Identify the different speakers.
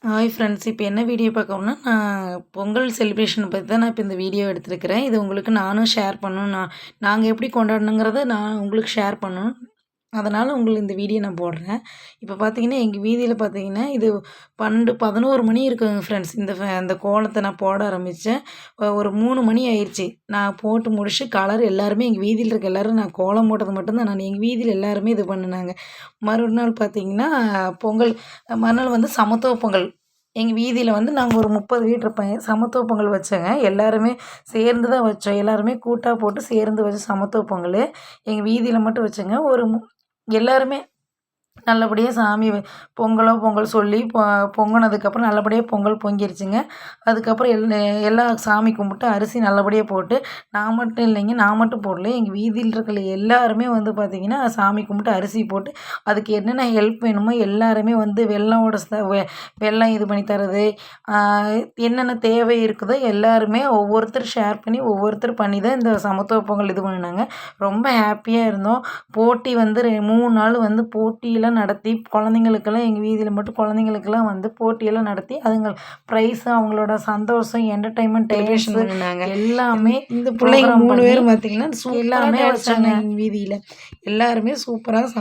Speaker 1: Hi friends. இப்போ என்ன video பார்க்கணும்னா, நான் பொங்கல் செலிப்ரேஷன பத்தி தான் நான் இப்போ இந்த வீடியோ எடுத்திருக்கிறேன். இது உங்களுக்கு நானும் ஷேர் பண்ணணும். நாங்க எப்படி கொண்டாடணுங்கிறத நான் உங்களுக்கு ஷேர் பண்ணணும். அதனால உங்களுக்கு இந்த வீடியோ நான் போடுறேன். இப்போ பார்த்தீங்கன்னா, எங்க வீதியில பார்த்தீங்கன்னா, இது 12, 11 மணி இருக்குங்க ஃப்ரெண்ட்ஸ். இந்த கோலத்த நான் போட ஆரம்பிச்சேன். ஒரு 3 மணி ஆயிருச்சு. நான் போட்டு முடிச்சு கலர் எல்லாருமே எங்க வீதியில இருக்க எல்லாரும் நான் கோலம் போட்டது மட்டும் தான் எங்க வீதியில எல்லாருமே இது பண்ணுனாங்க. மறுநாள் பார்த்தீங்கன்னா, பொங்கல் மறுநாள் வந்து சமத்துவ பொங்கல். எங்க வீதியில வந்து நாங்க ஒரு 30 வீடு இருப்போங்க. சமத்துவ பொங்கல் வச்சோங்க. எல்லாருமே சேர்ந்து தான் வச்சோம். எல்லாருமே கூட்டா போட்டு சேர்ந்து வச்ச சமத்துவ பொங்கலு. எங்க வீதியில மட்டும் வச்சோங்க. எல்லாருமே நல்லபடியா சாமி பொங்கல் சொல்லி பொங்குனதுக்கப்புறம் நல்லபடியா பொங்கல் பொங்கிருச்சுங்க. அதுக்கப்புறம் எல்லாம் சாமி கும்பிட்டு அரிசி நல்லபடியா போட்டு, நான் மட்டும் இல்லைங்க, நான் மட்டும் போடல. எங்க வீதியில இருக்கிற எல்லாருமே வந்து பார்த்தீங்கன்னா, சாமி கும்பிட்டு அரிசி போட்டு, அதுக்கு என்னென்ன ஹெல்ப் வேணுமோ எல்லாருமே வந்து வெல்லம் உடச்சு வெல்லம் இது பண்ணி தர்றது, ஆ என்னென்ன தேவை இருக்குதோ எல்லாருமே ஒவ்வொருத்தர் ஷேர் பண்ணி, ஒவ்வொருத்தர் பண்ணி தான் இந்த சமத்துவ பொங்கல் இது பண்ணுனாங்க. ரொம்ப ஹேப்பியா இருந்தோம். போட்டி வந்து 3 நாள் வந்து போட்டியெல்லாம் நடத்தி குழந்தைங்களுக்கெல்லாம் எங்கள் வீதியில் மட்டும் குழந்தைங்களுக்கெல்லாம் வந்து போட்டியெல்லாம் நடத்தி அதுங்க ப்ரைஸு அவங்களோட சந்தோஷம் என்டர்டைன்மெண்ட்
Speaker 2: செலிப்ரேஷன்
Speaker 1: டான்ஸு
Speaker 2: பண்ணுனாங்க.
Speaker 1: எல்லாமே
Speaker 2: இந்த பிள்ளைங்க 3 பேரும் பார்த்தீங்கன்னா,
Speaker 1: எல்லாமே
Speaker 2: சூப்பரா
Speaker 1: வச்சாங்க
Speaker 2: டான்ஸ்
Speaker 1: எங்கள் வீதியில். எல்லாருமே சூப்பராக